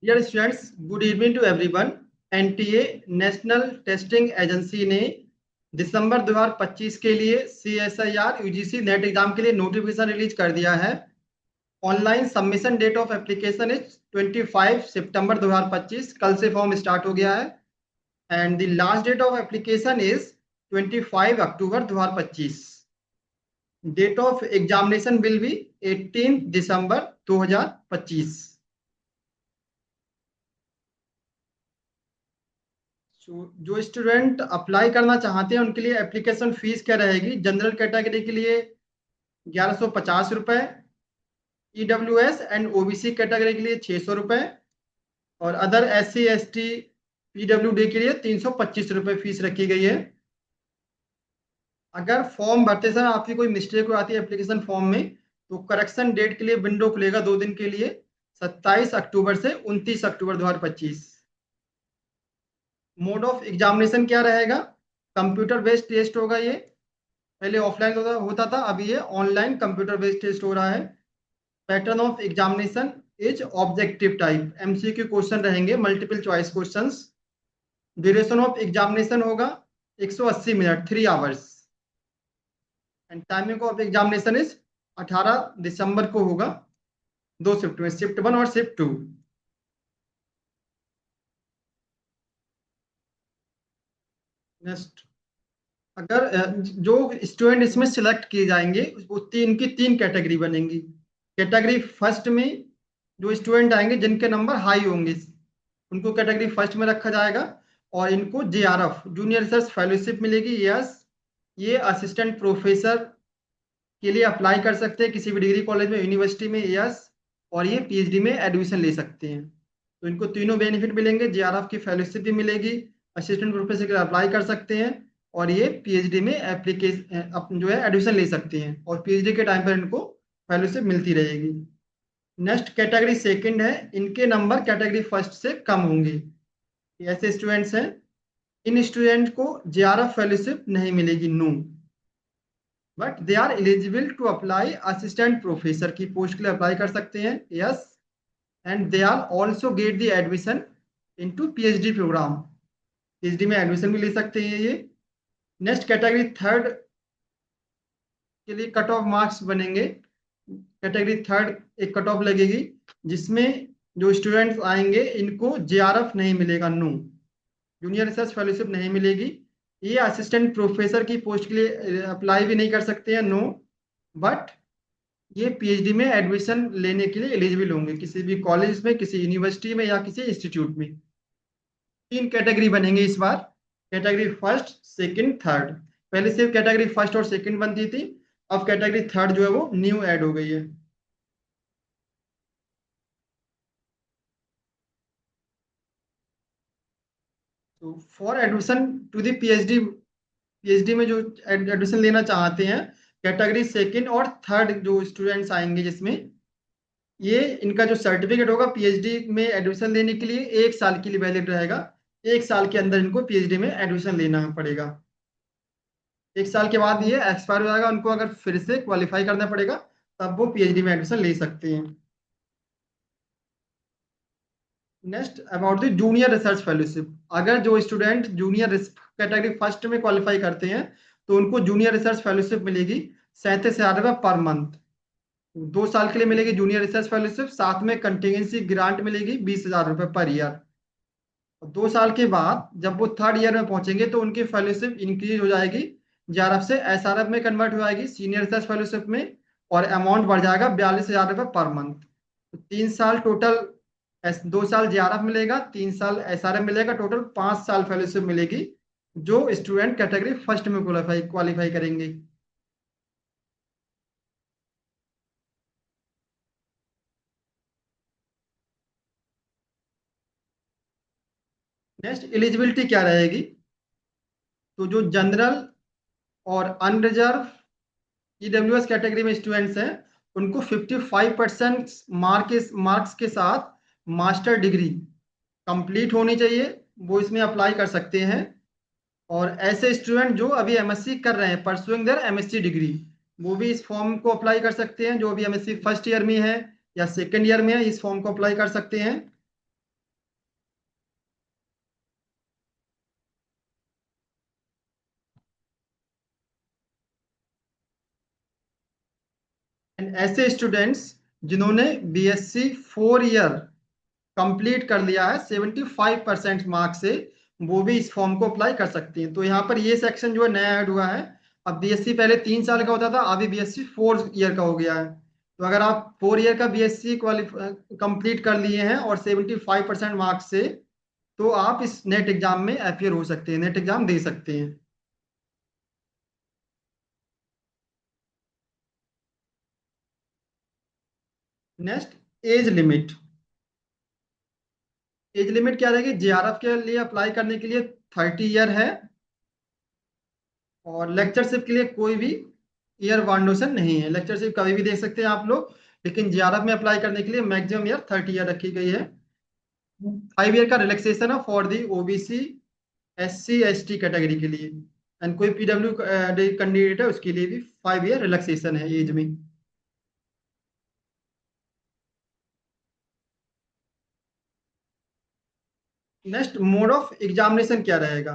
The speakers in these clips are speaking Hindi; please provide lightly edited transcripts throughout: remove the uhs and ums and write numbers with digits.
Dear students, good evening to everyone. NTA National Testing Agency ने दिसंबर 2025 के लिए सीएसआईआर यूजीसी नेट एग्जाम के लिए नोटिफिकेशन रिलीज कर दिया है। Online submission date of application is 25 September 2025। कल से फॉर्म स्टार्ट हो गया है and the last date of application is 25 October 2025। Date of examination will be 18 December 2025। जो स्टूडेंट अप्लाई करना चाहते हैं उनके लिए एप्लीकेशन फीस क्या रहेगी? जनरल कैटेगरी के लिए 1150 रुपये, ईडब्ल्यूएस एंड ओबीसी कैटेगरी के लिए 600 रुपये और अदर एससी एसटी पीडब्ल्यूडी के लिए 325 रुपये फीस रखी गई है। अगर फॉर्म भरते समय आपकी कोई मिस्टेक हो आती है एप्लीकेशन फॉर्म में, तो करेक्शन डेट के लिए विंडो खुलेगा 2 दिन के लिए, 27 अक्टूबर से 29 अक्टूबर 2025। मोड ऑफ एग्जामिनेशन क्या रहेगा? कंप्यूटर बेस्ड टेस्ट होगा ये। पहले ऑफलाइन होता था, अभी ये ऑनलाइन कंप्यूटर बेस्ड टेस्ट हो रहा है। Pattern of examination is objective type, MCQ question रहेंगे, multiple choice questions. Duration of examination होगा 180 minute, 3 hours. And timing of examination is 18 दिसंबर को होगा, 2 शिफ्ट में, शिफ्ट 1 और शिफ्ट 2। नेक्स्ट, अगर जो स्टूडेंट इसमें सिलेक्ट किए जाएंगे वो तीन कैटेगरी बनेंगी। कैटेगरी फर्स्ट में जो स्टूडेंट आएंगे जिनके नंबर हाई होंगे उनको कैटेगरी फर्स्ट में रखा जाएगा और इनको जेआरएफ जूनियर रिसर्च फेलोशिप मिलेगी। यस, ये असिस्टेंट प्रोफेसर के लिए अप्लाई कर सकते हैं किसी भी डिग्री कॉलेज में, यूनिवर्सिटी में। यस, और ये पीएचडी में एडमिशन ले सकते हैं। तो इनको तीनों बेनिफिट मिलेंगे, जेआरएफ की फेलोशिप भी मिलेगी, असिस्टेंट प्रोफेसर के लिए अप्लाई कर सकते हैं और ये पीएचडी में एप्लीकेशन जो है एडमिशन ले सकते हैं और पीएचडी के टाइम पर इनको फेलोशिप मिलती रहेगी। नेक्स्ट कैटेगरी सेकंड है, इनके नंबर कैटेगरी फर्स्ट से कम होंगे। ऐसे स्टूडेंट्स हैं, इन स्टूडेंट को जेआरएफ फेलोशिप नहीं मिलेगी, no, but they are eligible to apply assistant professor की पोस्ट के लिए अप्लाई कर सकते हैं। Yes, and they are also get the admission into PhD program, PhD में एडमिशन भी ले सकते हैं ये। नेक्स्ट कैटेगरी थर्ड के लिए कट ऑफ मार्क्स बनेंगे। कैटेगरी थर्ड एक कट ऑफ लगेगी जिसमें जो स्टूडेंट्स आएंगे इनको जेआरएफ नहीं मिलेगा, नो, जूनियर रिसर्च फेलोशिप नहीं मिलेगी। ये असिस्टेंट प्रोफेसर की पोस्ट के लिए अप्लाई भी नहीं कर सकते हैं, नो, बट ये पीएचडी में एडमिशन लेने के लिए एलिजिबल होंगे किसी भी कॉलेज में, किसी यूनिवर्सिटी में या किसी इंस्टीट्यूट में। तीन कैटेगरी बनेंगे इस बार, कैटेगरी फर्स्ट सेकंड थर्ड। पहले सिर्फ कैटेगरी फर्स्ट और सेकंड बनती थी, अब कैटेगरी थर्ड जो है वो न्यू ऐड हो गई है। तो for admission to the PhD, PhD में जो एडमिशन लेना चाहते हैं, कैटेगरी सेकंड और थर्ड जो स्टूडेंट्स आएंगे जिसमें ये इनका जो सर्टिफिकेट होगा पीएचडी में एडमिशन लेने के लिए 1 साल के लिए वैलिड रहेगा। 1 साल के अंदर इनको पीएचडी में एडमिशन लेना पड़ेगा। 1 साल के बाद ये एक्सपायर हो जाएगा, उनको अगर फिर से क्वालिफाई करना पड़ेगा, तब वो पीएचडी में एडमिशन ले सकते हैं। Next about the junior research fellowship, अगर जो स्टूडेंट जूनियर कैटेगरी फर्स्ट में क्वालिफाई करते हैं तो उनको जूनियर रिसर्च फेलोशिप मिलेगी 37,000 रुपये पर मंथ। 2 साल के लिए मिलेगी जूनियर रिसर्च फेलोशिप, साथ में कंटिजेंसी ग्रांट मिलेगी 20,000 रुपये पर ईयर। 2 साल के बाद जब वो थर्ड ईयर में पहुंचेंगे तो उनकी फेलोशिप इंक्रीज हो जाएगी, जेआरएफ से एसआरएफ में कन्वर्ट हो जाएगी, सीनियर रिसर्च फेलोशिप में, और अमाउंट बढ़ जाएगा 42,000 रुपये पर मंथ। तो 3 साल टोटल, 2 साल जेआरएफ मिलेगा, 3 साल एसआरएफ मिलेगा, टोटल 5 साल फेलोशिप मिलेगी जो स्टूडेंट कैटेगरी फर्स्ट में क्वालिफाई करेंगे। नेक्स्ट एलिजिबिलिटी क्या रहेगी? तो जो जनरल और अनरिजर्व ईडब्ल्यूएस कैटेगरी में स्टूडेंट्स हैं उनको 55% मार्क्स के साथ मास्टर डिग्री कंप्लीट होनी चाहिए, वो इसमें अप्लाई कर सकते हैं। और ऐसे स्टूडेंट जो अभी एमएससी कर रहे हैं, परसुइंग देयर एमएससी डिग्री, वो भी इस फॉर्म को अप्लाई कर सकते हैं। जो अभी एमएससी फर्स्ट ईयर में है या सेकेंड ईयर में है, इस फॉर्म को अप्लाई कर सकते हैं। ऐसे स्टूडेंट्स जिन्होंने बीएससी 4 ईयर कंप्लीट कर लिया है 75% मार्क्स से, वो भी इस फॉर्म को अप्लाई कर सकती हैं। तो यहाँ पर ये सेक्शन जो है नया ऐड हुआ है। अब बीएससी पहले 3 साल का होता था, अभी बीएससी 4 ईयर का हो गया है। तो अगर आप 4 ईयर का बीएससी कंप्लीट कर लिए हैं और 75% मार्क्स से, तो आप इस नेट एग्जाम में अपियर हो सकते हैं, नेट एग्जाम दे सकते हैं। Next, age limit. Age limit क्या रहेगी? जेआरएफ के लिए अप्लाई करने के लिए 30 ईयर है, और लेक्चरशिप के लिए कोई भी ईयर बाउंडेशन नहीं है, लेक्चरशिप कभी भी दे सकते हैं आप लोग। लेकिन जेआरएफ में अप्लाई करने के लिए मैक्सिमम ईयर 30 ईयर रखी गई है। 5 ईयर का रिलैक्सेशन है for the OBC SC ST category के लिए, एंड कोई पीडब्ल्यू कैंडिडेट है उसके लिए भी 5 ईयर रिलैक्सेशन है एज में। नेक्स्ट, मोड ऑफ एग्जामिनेशन क्या रहेगा?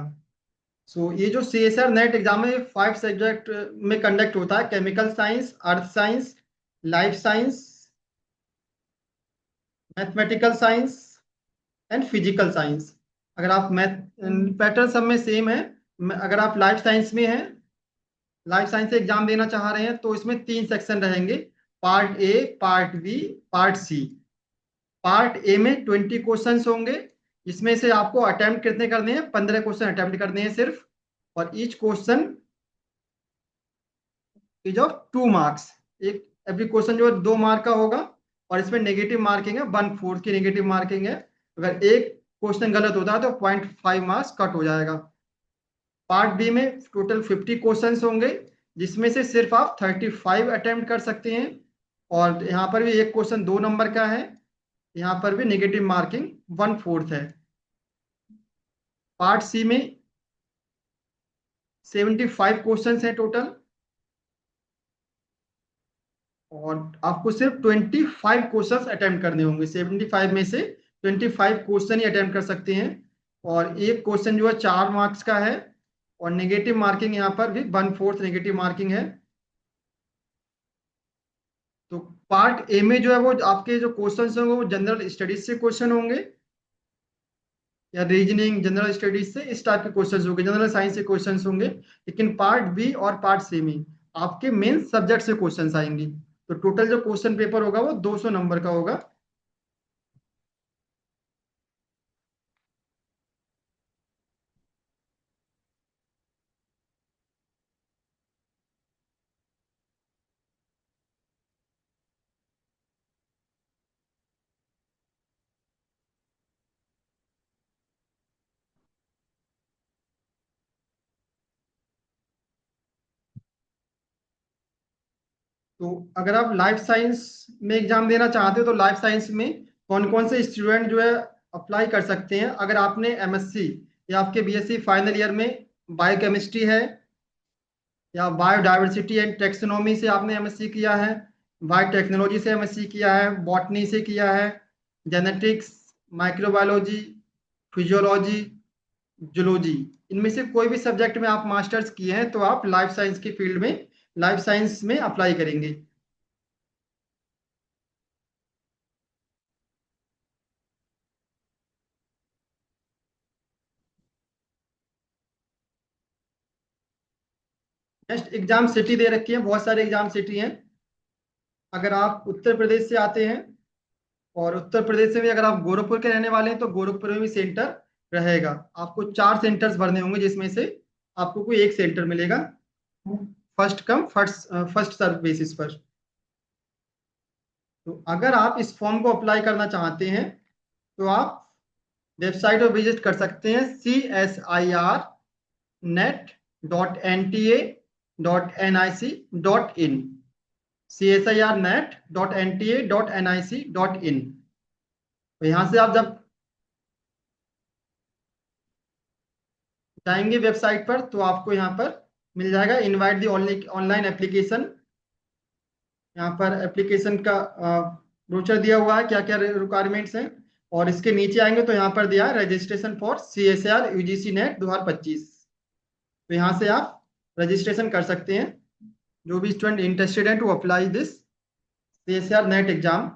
ये जो सीएसआर नेट एग्जाम है 5 सब्जेक्ट में कंडक्ट होता है: chemical science, earth science, life science, mathematical science and physical science. अगर आप मैथ, पैटर्न सब में सेम है। अगर आप लाइफ साइंस में हैं, लाइफ साइंस से एग्जाम देना चाह रहे हैं, तो इसमें 3 सेक्शन रहेंगे: part A, part B, part C. Part A में 20 क्वेश्चंस होंगे, जिसमें से आपको अटेम्प्ट कितने करने हैं? 15 क्वेश्चन अटेम्प्ट करने हैं सिर्फ। और each question is of 2 marks. एक एवरी क्वेश्चन जो है 2 मार्क का होगा, और इसमें नेगेटिव मार्किंग है, 1/4 की नेगेटिव मार्किंग है। अगर एक क्वेश्चन गलत होता है तो 0.5 मार्क्स कट हो जाएगा। पार्ट बी में टोटल 50 क्वेश्चंस होंगे, जिसमें से सिर्फ आप 35 अटेम्प्ट कर सकते हैं। और यहाँ पर भी एक क्वेश्चन 2 नंबर का है, यहाँ पर भी नेगेटिव मार्किंग 1/4 है। पार्ट सी में 75 क्वेश्चंस हैं टोटल, और आपको सिर्फ 25 क्वेश्चंस अटेम्प्ट करने होंगे। 75 में से 25 क्वेश्चन ही अटेम्प्ट कर सकते हैं, और एक क्वेश्चन जो है 4 मार्क्स का है। और नेगेटिव मार्किंग यहाँ पर भी 1/4 नेगेटिव मार्किंग है। तो पार्ट ए में जो है वो आपके जो क्वेश्चंस होंगे वो जनरल स्टडीज से क्वेश्चन होंगे, या रीजनिंग, जनरल स्टडीज से, इस टाइप के क्वेश्चंस होंगे, जनरल साइंस से क्वेश्चंस होंगे। लेकिन पार्ट बी और पार्ट सी में आपके मेन सब्जेक्ट से क्वेश्चंस आएंगे। तो टोटल जो क्वेश्चन पेपर होगा वो 200 नंबर का होगा। तो अगर आप लाइफ साइंस में एग्जाम देना चाहते हो, तो लाइफ साइंस में कौन कौन से स्टूडेंट जो है अप्लाई कर सकते हैं? अगर आपने एमएससी या आपके बीएससी फाइनल ईयर में बायोकेमिस्ट्री है, या बायोडाइवर्सिटी एंड टेक्सोनोमी से आपने एमएससी किया है, बायोटेक्नोलॉजी से एमएससी किया है, बॉटनी से किया है, जेनेटिक्स, माइक्रोबायोलॉजी, फिजियोलॉजी, जूलॉजी, इनमें से कोई भी सब्जेक्ट में आप मास्टर्स किए हैं, तो आप लाइफ साइंस की फील्ड में, लाइफ साइंस में अप्लाई करेंगे। नेक्स्ट, एग्जाम सिटी दे रखी है, बहुत सारे एग्जाम सिटी हैं। अगर आप उत्तर प्रदेश से आते हैं, और उत्तर प्रदेश से भी अगर आप गोरखपुर के रहने वाले हैं, तो गोरखपुर में भी सेंटर रहेगा। आपको 4 सेंटर्स भरने होंगे, जिसमें से आपको कोई एक सेंटर मिलेगा, first come first first serve basis पर। तो अगर आप इस फॉर्म को अप्लाई करना चाहते हैं, तो आप वेबसाइट पर विजिट कर सकते हैं: CSIRnet.nta.nic.in, CSIRnet.nta.nic.in। तो यहाँ से आप जब जाएंगे वेबसाइट पर, तो आपको यहाँ पर मिल जाएगा इनवाइट दी ऑनलाइन एप्लीकेशन। यहाँ पर एप्लीकेशन का ब्रोचर दिया हुआ है, क्या क्या रिक्वायरमेंट्स हैं। और इसके नीचे आएंगे तो यहाँ पर दिया है registration for CSIR UGC net 2025। तो यहाँ से आप रजिस्ट्रेशन कर सकते हैं, जो भी स्टूडेंट इंटरेस्टेड है to apply this. PSR NET exam